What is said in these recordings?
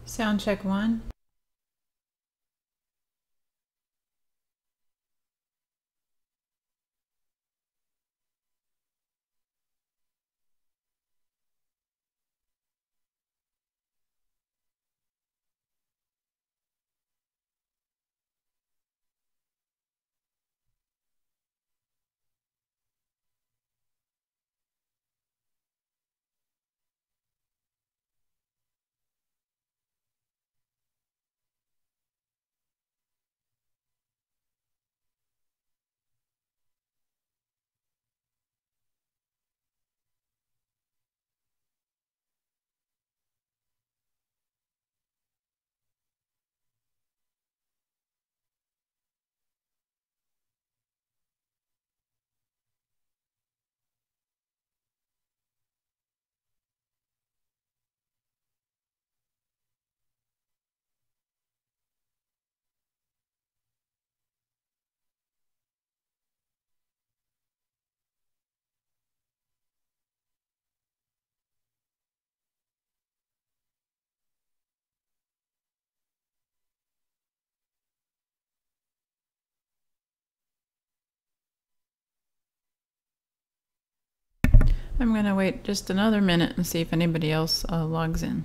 Sound check one. I'm going to wait just another minute and see if anybody else logs in.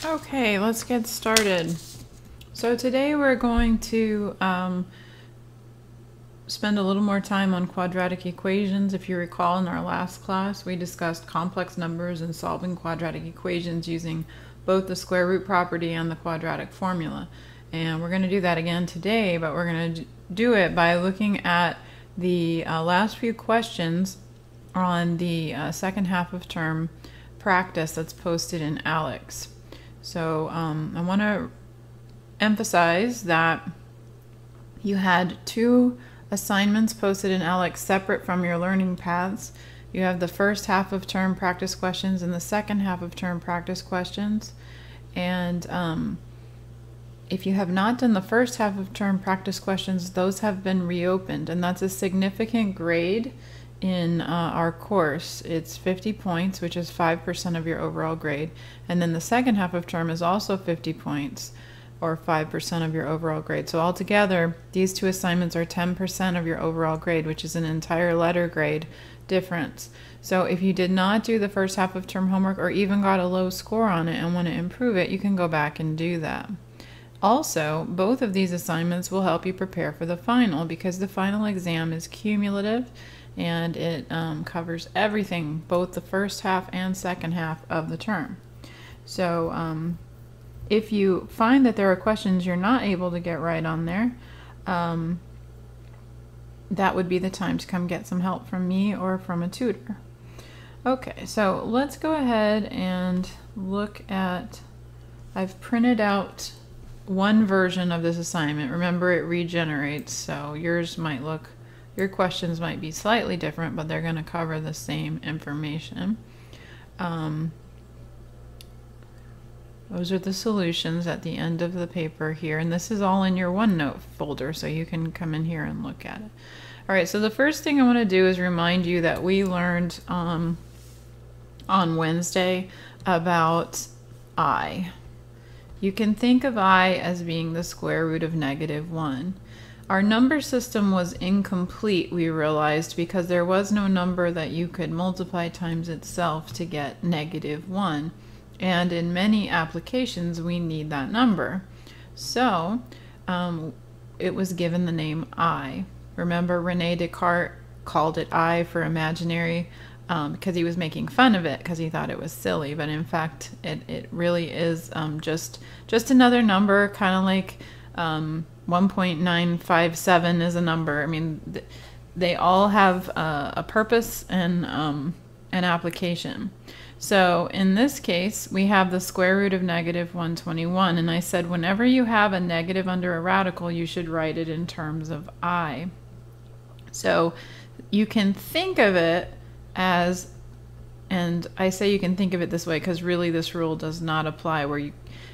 Okay, let's get started. So today we're going to spend a little more time on quadratic equations. If you recall, in our last class we discussed complex numbers and solving quadratic equations using both the square root property and the quadratic formula. And we're going to do that again today, but we're going to do it by looking at the last few questions on the second half of term practice that's posted in ALEKS. So I want to emphasize that you had two assignments posted in ALEKS separate from your learning paths. You have the first half of term practice questions and the second half of term practice questions. And if you have not done the first half of term practice questions, those have been reopened, and that's a significant grade in our course. It's 50 points, which is 5% of your overall grade. And then the second half of term is also 50 points, or 5% of your overall grade. So altogether, these two assignments are 10% of your overall grade, which is an entire letter grade difference. So if you did not do the first half of term homework, or even got a low score on it and want to improve it, you can go back and do that. Also, both of these assignments will help you prepare for the final, because the final exam is cumulative and it covers everything, both the first half and second half of the term. So if you find that there are questions you're not able to get right on there, that would be the time to come get some help from me or from a tutor. Okay, so let's go ahead and look at, I've printed out one version of this assignment. Remember, it regenerates, so yours might look, your questions might be slightly different, but they're going to cover the same information. Those are the solutions at the end of the paper here, and this is all in your OneNote folder, so you can come in here and look at it. All right, so the first thing I want to do is remind you that we learned on Wednesday about I. You can think of I as being the square root of -1. Our number system was incomplete, we realized, because there was no number that you could multiply times itself to get -1. And in many applications, we need that number. So it was given the name I. Remember, René Descartes called it I for imaginary because he was making fun of it because he thought it was silly. But in fact, it really is just another number, kind of like 1.957 is a number. I mean, they all have a purpose and an application. So in this case, we have the square root of -121, and I said whenever you have a negative under a radical, you should write it in terms of I. So you can think of it as, and I say you can think of it this way because really this rule does not apply, where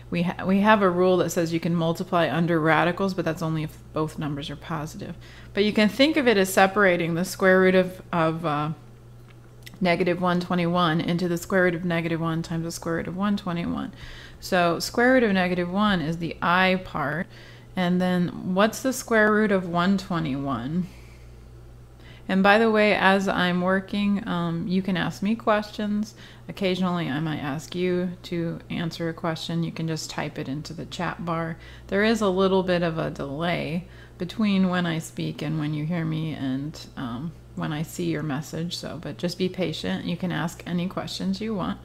we have a rule that says you can multiply under radicals, but that's only if both numbers are positive. But you can think of it as separating the square root of -121 into the square root of -1 times the square root of 121. So square root of -1 is the I part, and then what's the square root of 121? And by the way, as I'm working, you can ask me questions. Occasionally I might ask you to answer a question. You can just type it into the chat bar. There is a little bit of a delay between when I speak and when you hear me, and when I see your message, but just be patient. You can ask any questions you want.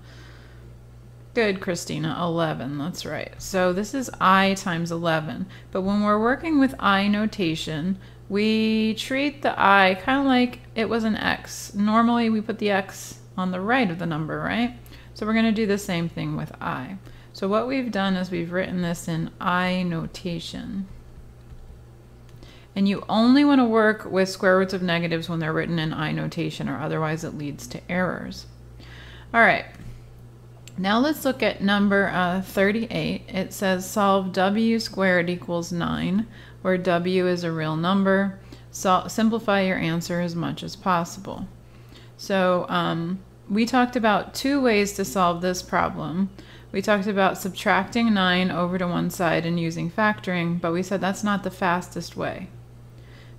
Good, Christina, 11, that's right. So this is I times 11, but when we're working with I notation, we treat the I kind of like it was an X. Normally we put the X on the right of the number, right? So we're going to do the same thing with I. So what we've done is we've written this in I notation. And you only want to work with square roots of negatives when they're written in I notation, or otherwise it leads to errors. All right, now let's look at number 38. It says solve w squared equals 9, where w is a real number. So simplify your answer as much as possible. So we talked about two ways to solve this problem. We talked about subtracting 9 over to one side and using factoring, but we said that's not the fastest way.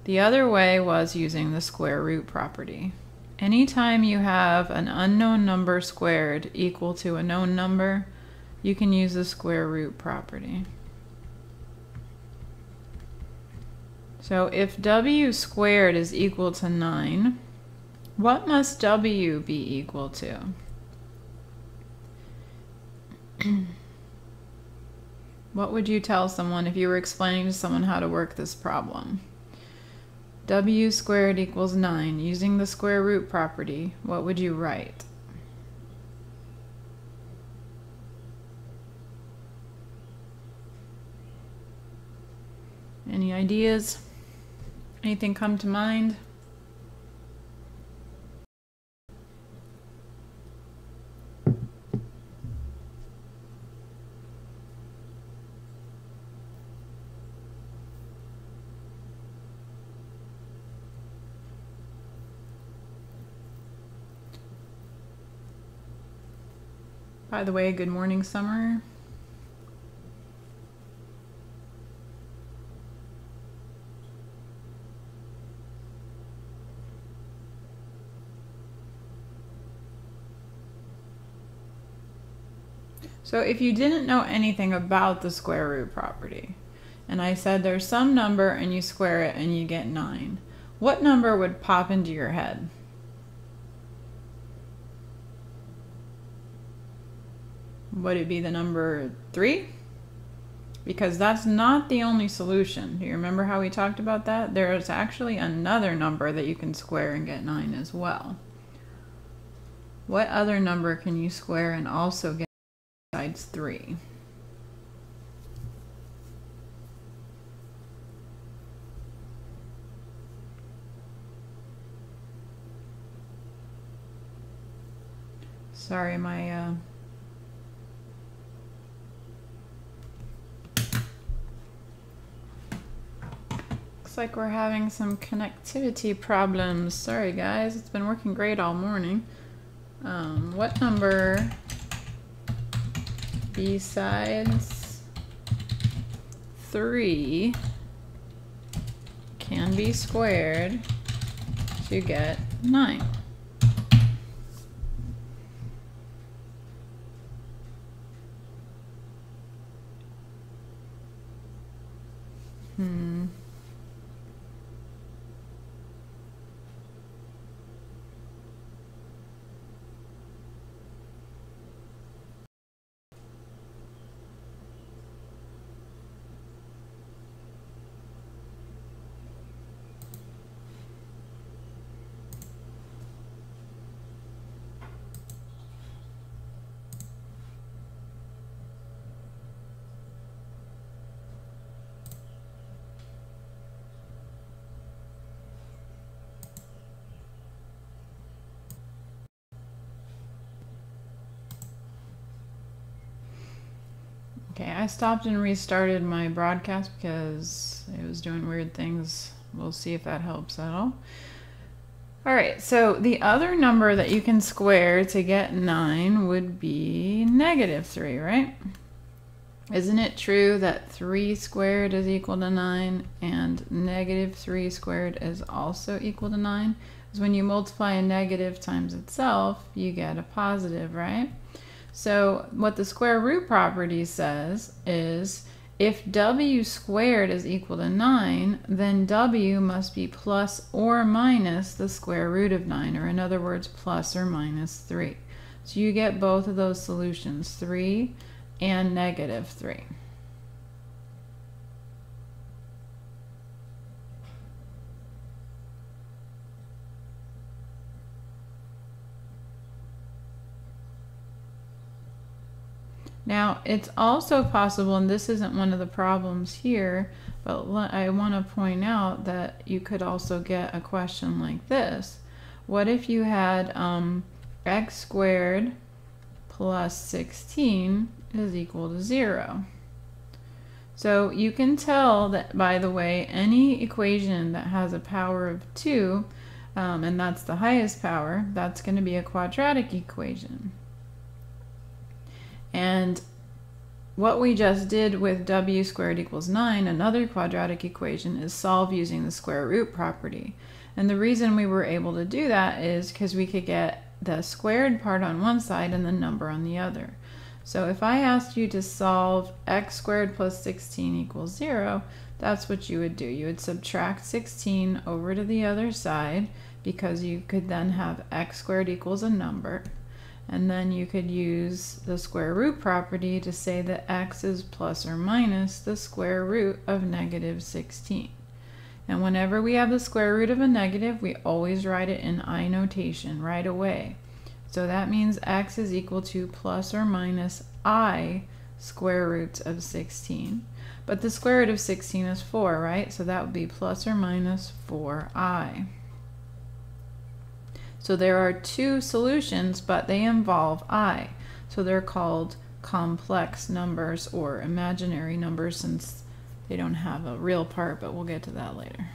The other way was using the square root property. Anytime you have an unknown number squared equal to a known number, you can use the square root property. So if w squared is equal to 9, what must w be equal to? What would you tell someone if you were explaining to someone how to work this problem? W squared equals 9. Using the square root property, what would you write? Any ideas? Anything come to mind? By the way, good morning, Summer. So if you didn't know anything about the square root property, and I said there's some number and you square it and you get 9, what number would pop into your head? Would it be the number 3? Because that's not the only solution. Do you remember how we talked about that? There's actually another number that you can square and get 9 as well. What other number can you square and also get besides 3? Sorry, my looks like we're having some connectivity problems. Sorry guys, it's been working great all morning. What number besides 3 can be squared to get 9? Okay, I stopped and restarted my broadcast because it was doing weird things. We'll see if that helps at all. Alright, so the other number that you can square to get 9 would be -3, right? Isn't it true that 3 squared is equal to 9 and -3 squared is also equal to 9? Because when you multiply a negative times itself, you get a positive, right? So what the square root property says is if w squared is equal to 9, then w must be plus or minus the square root of 9, or in other words, plus or minus 3. So you get both of those solutions, 3 and -3. Now, it's also possible, and this isn't one of the problems here, but I want to point out that you could also get a question like this. What if you had x squared plus 16 is equal to 0? So you can tell that, by the way, any equation that has a power of 2, and that's the highest power, that's going to be a quadratic equation. And what we just did with w squared equals 9, another quadratic equation, is solve using the square root property. And the reason we were able to do that is because we could get the squared part on one side and the number on the other. So if I asked you to solve x squared plus 16 equals 0, that's what you would do. You would subtract 16 over to the other side, because you could then have x squared equals a number. And then you could use the square root property to say that x is plus or minus the square root of negative 16. And whenever we have the square root of a negative, we always write it in I notation right away. So that means x is equal to plus or minus I square roots of 16. But the square root of 16 is 4, right? So that would be plus or minus 4i. So there are two solutions, but they involve I. So they're called complex numbers or imaginary numbers, since they don't have a real part, but we'll get to that later.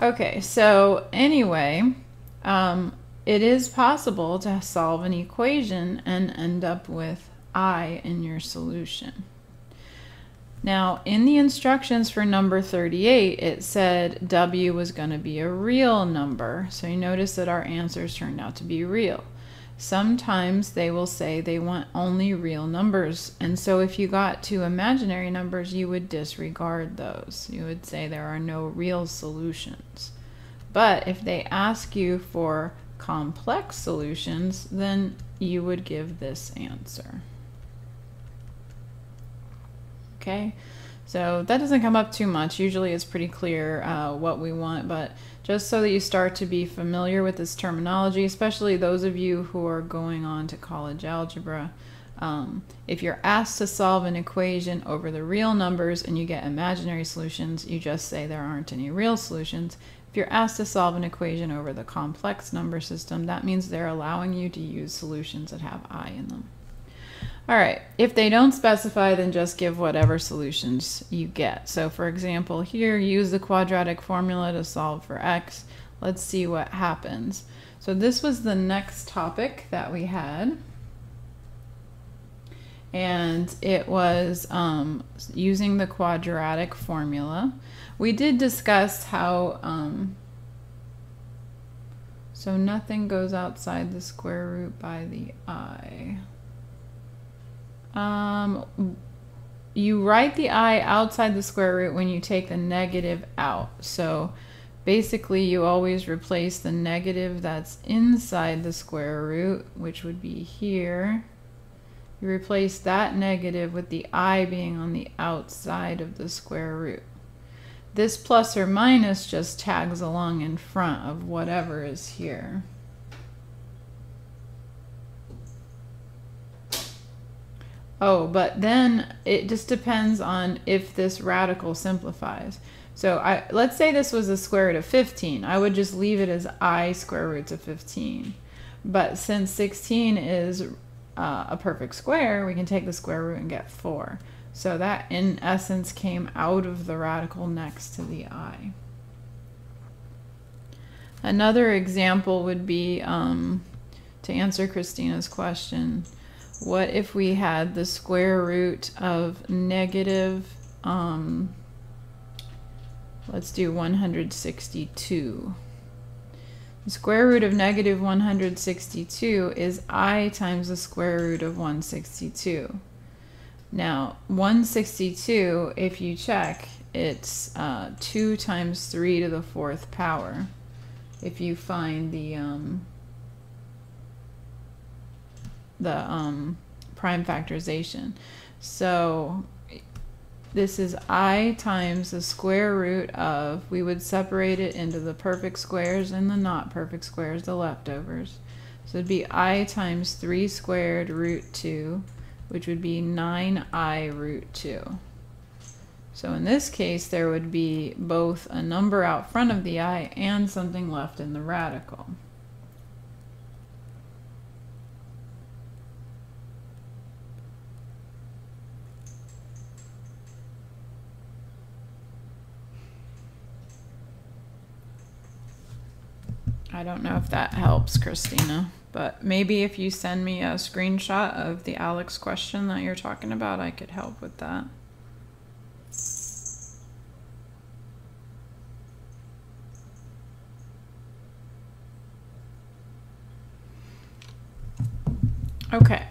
Okay, so anyway, it is possible to solve an equation and end up with I in your solution. Now, in the instructions for number 38, it said W was going to be a real number. So you notice that our answers turned out to be real. Sometimes they will say they want only real numbers. And so if you got to imaginary numbers, you would disregard those. You would say there are no real solutions. But if they ask you for complex solutions, then you would give this answer. Okay, so that doesn't come up too much. Usually it's pretty clear what we want, but just so that you start to be familiar with this terminology, especially those of you who are going on to college algebra, if you're asked to solve an equation over the real numbers and you get imaginary solutions, you just say there aren't any real solutions. If you're asked to solve an equation over the complex number system, that means they're allowing you to use solutions that have I in them. All right, if they don't specify, then just give whatever solutions you get. So for example, here, use the quadratic formula to solve for x. Let's see what happens. So this was the next topic that we had. And it was using the quadratic formula. We did discuss how, so nothing goes outside the square root by the I. You write the I outside the square root when you take the negative out. So basically you always replace the negative that's inside the square root, which would be here. You replace that negative with the I being on the outside of the square root. This plus or minus just tags along in front of whatever is here. Oh, but then it just depends on if this radical simplifies. So let's say this was the square root of 15. I would just leave it as I square roots of 15. But since 16 is a perfect square, we can take the square root and get 4. So that, in essence, came out of the radical next to the I. Another example would be, to answer Christina's question, what if we had the square root of negative, let's do 162. The square root of negative 162 is I times the square root of 162. Now, 162, if you check, it's 2 times 3 to the 4th power. If you find the prime factorization. So this is I times the square root of, we would separate it into the perfect squares and the not perfect squares, the leftovers. So it'd be I times 3 squared root 2, which would be 9I root 2. So in this case, there would be both a number out front of the I and something left in the radical. I don't know if that helps, Christina, but maybe if you send me a screenshot of the ALEKS question that you're talking about, I could help with that. Okay,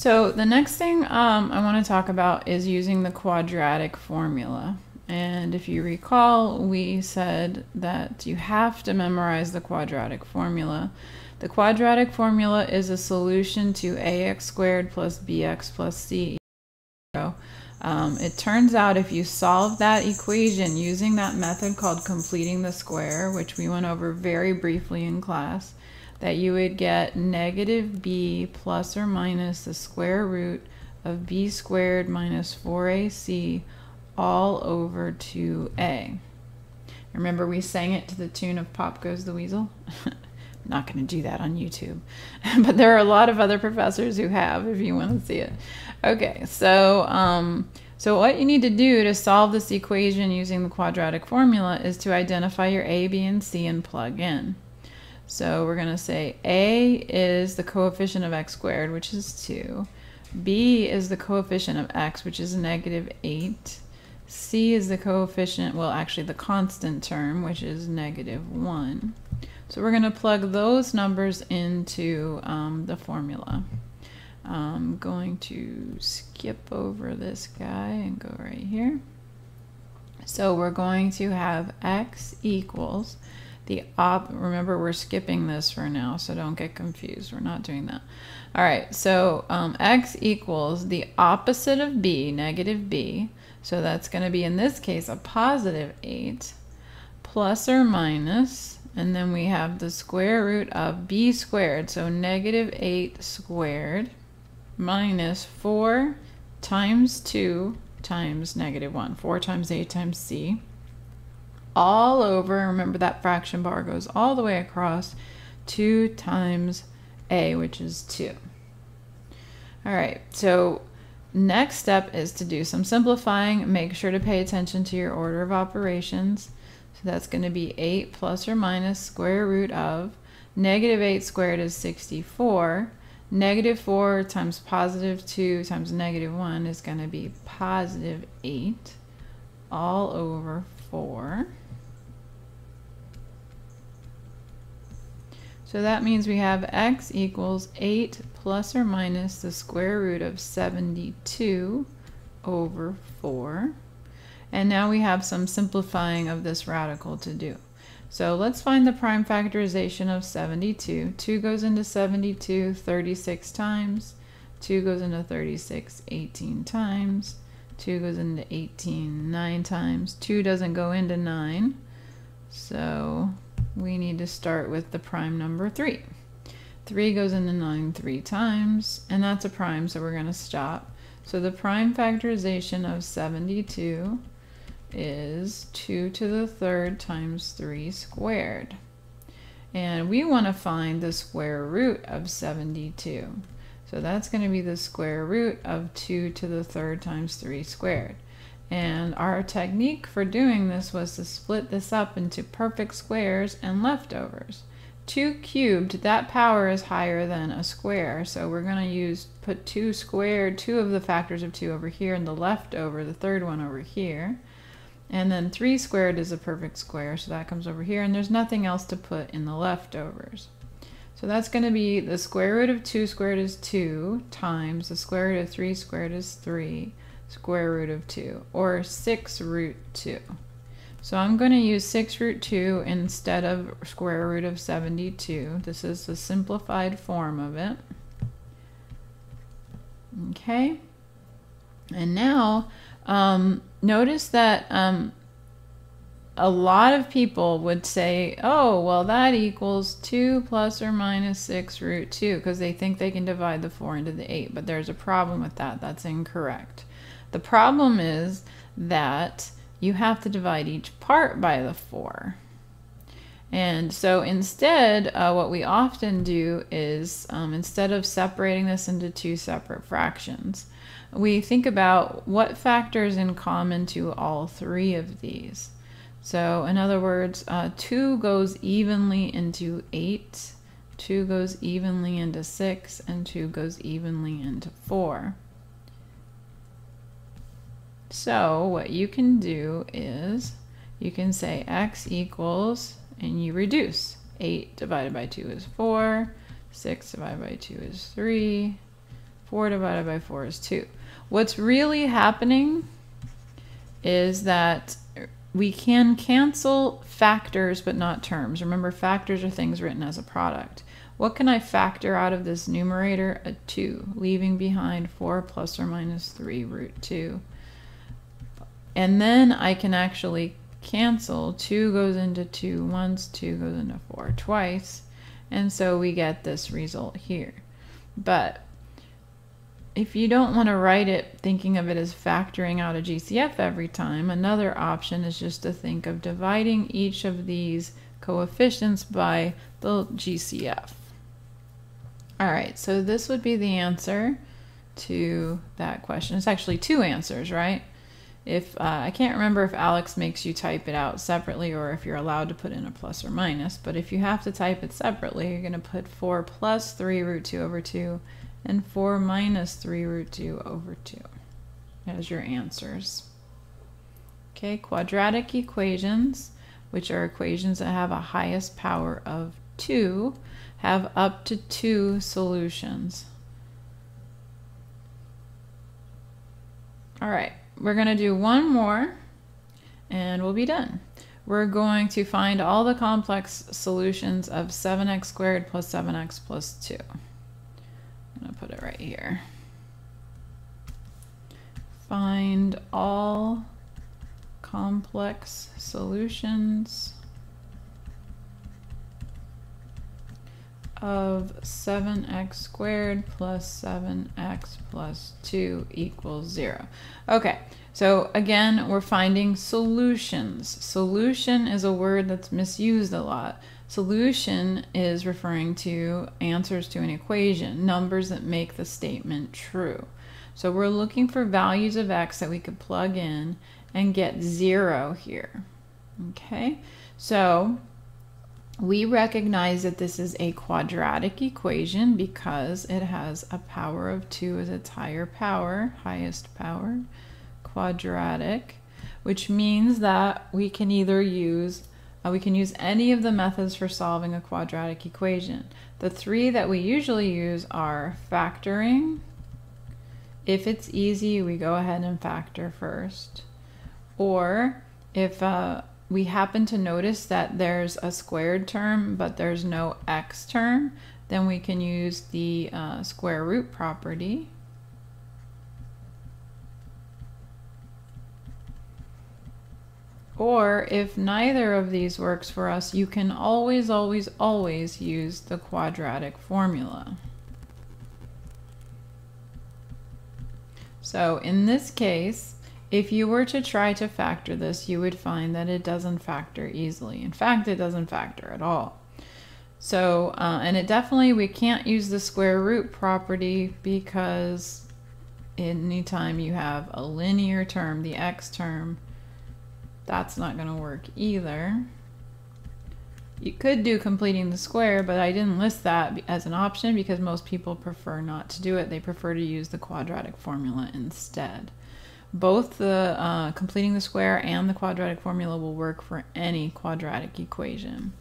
So the next thing I want to talk about is using the quadratic formula. And if you recall, we said that you have to memorize the quadratic formula. The quadratic formula is a solution to ax squared plus bx plus c equals 0. It turns out if you solve that equation using that method called completing the square, which we went over very briefly in class, that you would get negative b plus or minus the square root of b squared minus 4ac all over 2a. Remember we sang it to the tune of Pop Goes the Weasel? I'm not going to do that on YouTube, but there are a lot of other professors who have, if you want to see it. Okay, so what you need to do to solve this equation using the quadratic formula is to identify your a, b, and c and plug in. So we're going to say a is the coefficient of x squared, which is 2. B is the coefficient of x, which is negative 8. C is the coefficient, well, actually the constant term, which is negative 1. So we're going to plug those numbers into the formula. I'm going to skip over this guy and go right here. So we're going to have x equals remember we're skipping this for now, so don't get confused. We're not doing that. All right, so x equals the opposite of b, negative b. So that's going to be, in this case, a positive 8 plus or minus, and then we have the square root of b squared, so negative 8 squared minus 4 times 2 times negative 1. 4 times 8 times c. All over, remember that fraction bar goes all the way across, 2 times a, which is 2. All right, so next step is to do some simplifying. Make sure to pay attention to your order of operations. So that's going to be 8 plus or minus square root of negative 8 squared is 64. Negative 4 times positive 2 times negative 1 is going to be positive 8 all over 4. So that means we have x equals 8 plus or minus the square root of 72 over 4. And now we have some simplifying of this radical to do. So let's find the prime factorization of 72. 2 goes into 72 36 times. 2 goes into 36 18 times. 2 goes into 18 9 times. 2 doesn't go into 9. So we need to start with the prime number 3. 3 goes into 9 3 times, and that's a prime, so we're going to stop. So the prime factorization of 72 is 2 to the third times 3 squared. And we want to find the square root of 72. So that's going to be the square root of 2 to the third times 3 squared. And our technique for doing this was to split this up into perfect squares and leftovers. 2 cubed, that power is higher than a square, so we're going to put 2 squared, 2 of the factors of 2 over here, and the leftover, the third one over here. And then 3 squared is a perfect square, so that comes over here, and there's nothing else to put in the leftovers. So that's going to be the square root of 2 squared is 2 times the square root of 3 squared is 3 square root of 2, or 6 root 2. So I'm going to use 6 root 2 instead of square root of 72. This is the simplified form of it. Okay. And now notice that a lot of people would say, oh, well, that equals 2 plus or minus 6 root 2, because they think they can divide the 4 into the 8. But there's a problem with that. That's incorrect. The problem is that you have to divide each part by the 4. And so instead, what we often do is, instead of separating this into 2 separate fractions, we think about what factors in common to all 3 of these. So in other words, 2 goes evenly into 8, 2 goes evenly into 6, and 2 goes evenly into 4. So what you can do is you can say x equals, and you reduce. 8 divided by 2 is 4, 6 divided by 2 is 3, 4 divided by 4 is 2. What's really happening is that we can cancel factors but not terms. Remember, factors are things written as a product. What can I factor out of this numerator? A 2, leaving behind 4 plus or minus 3 root 2. And then I can actually cancel. 2 goes into 2 once, 2 goes into 4 twice. And so we get this result here. But if you don't want to write it thinking of it as factoring out a GCF every time, another option is just to think of dividing each of these coefficients by the GCF. All right, so this would be the answer to that question. It's actually 2 answers, right? If I can't remember if ALEKS makes you type it out separately or if you're allowed to put in a plus or minus, but if you have to type it separately, you're going to put 4 plus 3 root 2 over 2 and 4 minus 3 root 2 over 2 as your answers. Okay, quadratic equations, which are equations that have a highest power of 2, have up to 2 solutions. All right, we're going to do one more and we'll be done. We're going to find all the complex solutions of 7x squared plus 7x plus 2. I'm going to put it right here. Find all complex solutions of 7x squared plus 7x plus 2 equals 0. Okay, so again, we're finding solutions. Solution is a word that's misused a lot. Solution is referring to answers to an equation, numbers that make the statement true. So we're looking for values of x that we could plug in and get 0 here. Okay, so we recognize that this is a quadratic equation because it has a power of 2 as its higher power, highest power, quadratic, which means that we can either use any of the methods for solving a quadratic equation. The 3 that we usually use are factoring. If it's easy, we go ahead and factor first. Or if we happen to notice that there's a squared term but there's no x term, then we can use the square root property. Or if neither of these works for us, you can always, always, always use the quadratic formula. So in this case, if you were to try to factor this, you would find that it doesn't factor easily. In fact, it doesn't factor at all. So, and it definitely, we can't use the square root property because anytime you have a linear term, the x term, that's not going to work either. You could do completing the square, but I didn't list that as an option because most people prefer not to do it. They prefer to use the quadratic formula instead. Both the completing the square and the quadratic formula will work for any quadratic equation.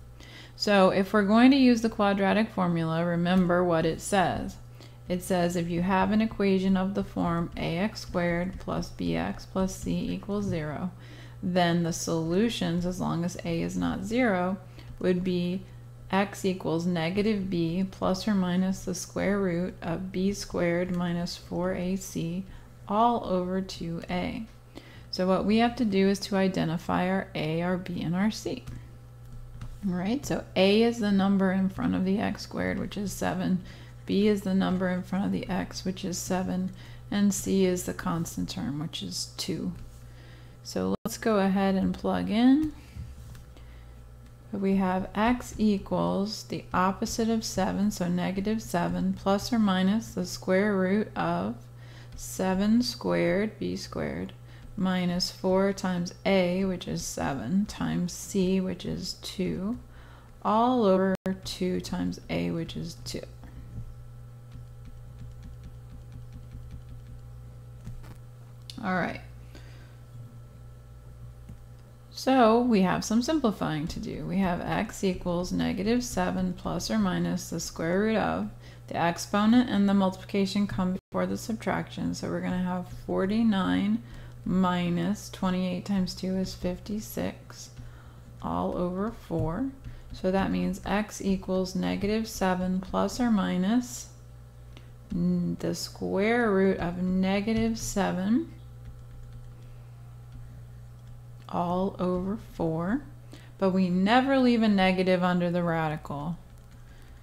So if we're going to use the quadratic formula, remember what it says. It says if you have an equation of the form ax squared plus bx plus c equals 0, then the solutions, as long as a is not 0, would be x equals negative b plus or minus the square root of b squared minus 4ac all over 2a. So what we have to do is to identify our a, our b, and our c. All right, so a is the number in front of the x squared, which is 7. B is the number in front of the x, which is 7. And c is the constant term, which is 2. So let's go ahead and plug in. We have x equals the opposite of 7, so negative 7, plus or minus the square root of 7 squared, b squared, minus 4 times a, which is 7, times c, which is 2, all over 2 times a, which is 2. All right. So we have some simplifying to do. We have x equals -7 plus or minus the square root of. The exponent and the multiplication come before the subtraction. So we're going to have 49 minus 28 times 2 is 56 all over 4. So that means x equals -7 plus or minus the square root of -7 all over 4. But we never leave a negative under the radical.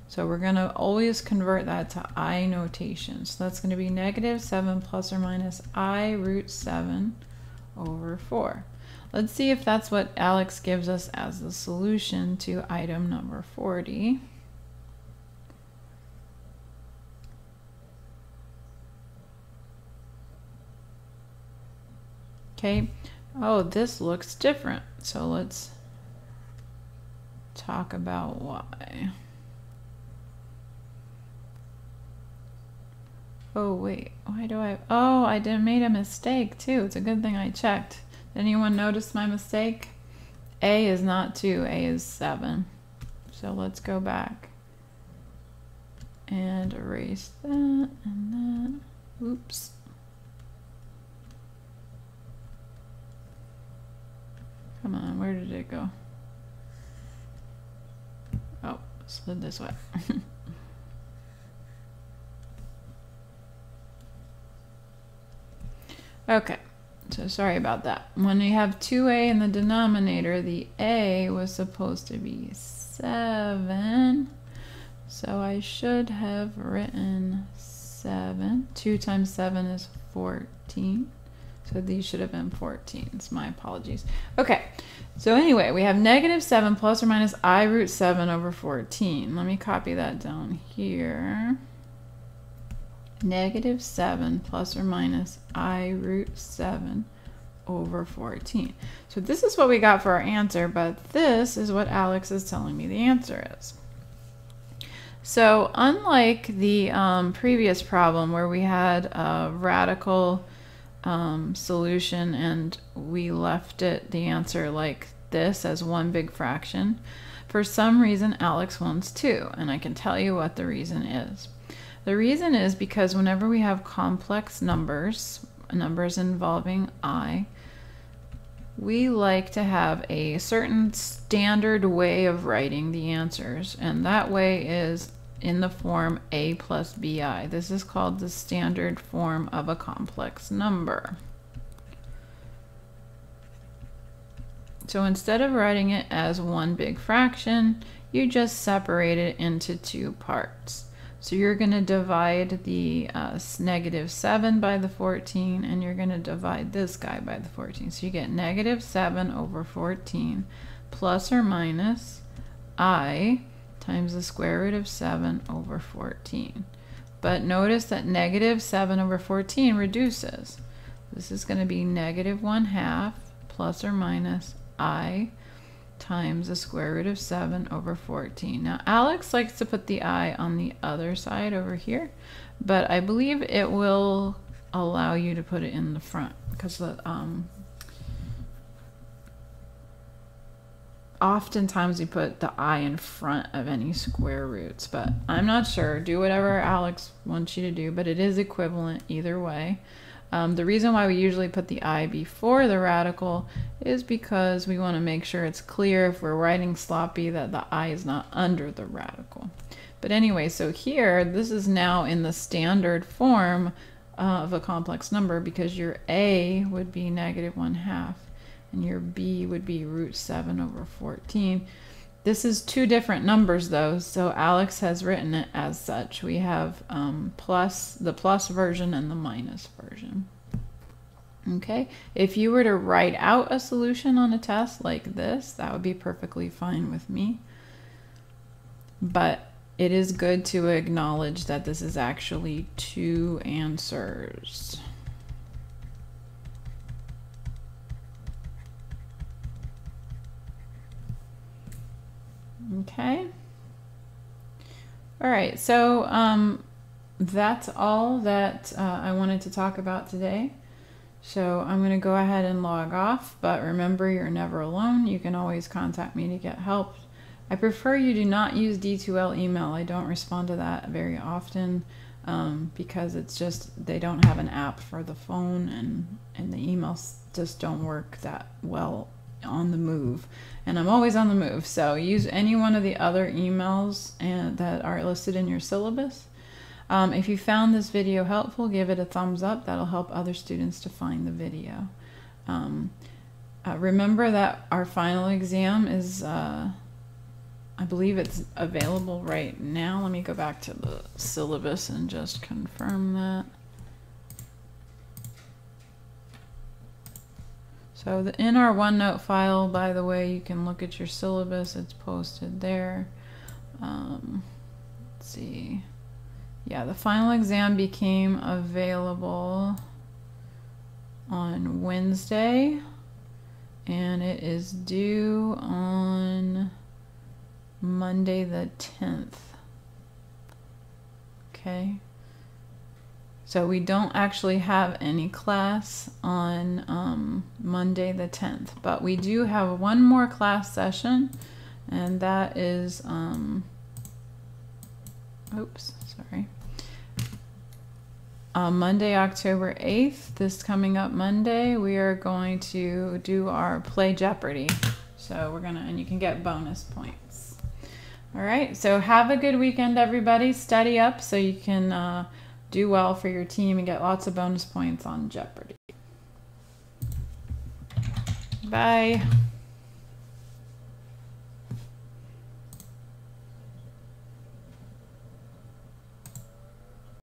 So we're going to always convert that to I notation. So that's going to be -7 plus or minus I root 7 over 4. Let's see if that's what ALEKS gives us as the solution to item number 40. Okay, oh, this looks different. So let's talk about why. Oh wait, why do I, oh, I made a mistake too. It's a good thing I checked. Did anyone notice my mistake? A is not 2, A is 7. So let's go back and erase that and that. Oops. Come on, where did it go? Oh, slid this way. Okay, so sorry about that. When you have 2a in the denominator, the a was supposed to be 7. So I should have written 7. 2 times 7 is 14. So these should have been 14s. My apologies. Okay, so anyway, we have -7 plus or minus I root 7 over 14. Let me copy that down here. -7 plus or minus I root 7 over 14. So this is what we got for our answer, but this is what ALEKS is telling me the answer is. So unlike the previous problem where we had a radical solution and we left it, the answer like this as one big fraction, for some reason ALEKS wants 2, and I can tell you what the reason is. The reason is because whenever we have complex numbers, numbers involving I, we like to have a certain standard way of writing the answers, and that way is in the form a plus bi. This is called the standard form of a complex number. So instead of writing it as one big fraction, you just separate it into 2 parts. So you're going to divide the -7 by the 14, and you're going to divide this guy by the 14. So you get -7 over 14 plus or minus I times the square root of 7 over 14. But notice that -7 over 14 reduces. This is going to be -1/2 plus or minus I times the square root of 7 over 14. Now ALEKS likes to put the I on the other side over here, but I believe it will allow you to put it in the front because the oftentimes you put the I in front of any square roots, but I'm not sure. Do whatever ALEKS wants you to do, but it is equivalent either way. The reason why we usually put the I before the radical is because we want to make sure it's clear if we're writing sloppy that the I is not under the radical. But anyway, so here, this is now in the standard form of a complex number because your A would be -1/2 and your B would be root 7 over 14. This is 2 different numbers though, so ALEKS has written it as such. We have the plus version and the minus version. Okay, if you were to write out a solution on a test like this, that would be perfectly fine with me. But it is good to acknowledge that this is actually 2 answers. Okay. All right, so that's all that I wanted to talk about today. So I'm going to go ahead and log off, but remember, you're never alone. You can always contact me to get help. I prefer you do not use D2L email. I don't respond to that very often because it's just, they don't have an app for the phone, and the emails just don't work that well on the move. And I'm always on the move. So use any one of the other emails that are listed in your syllabus. If you found this video helpful, give it a thumbs up. That'll help other students to find the video. Remember that our final exam is, I believe it's available right now. Let me go back to the syllabus and just confirm that. So in our OneNote file, by the way, you can look at your syllabus. It's posted there. Let's see. Yeah, the final exam became available on Wednesday, and it is due on Monday the 10th. Okay. So we don't actually have any class on Monday the 10th, but we do have one more class session, and that is, oops, sorry. Monday, October 8th, this coming up Monday, we are going to do our Play Jeopardy. So we're gonna, and you can get bonus points. All right, so have a good weekend, everybody. Study up so you can do well for your team and get lots of bonus points on Jeopardy. Bye.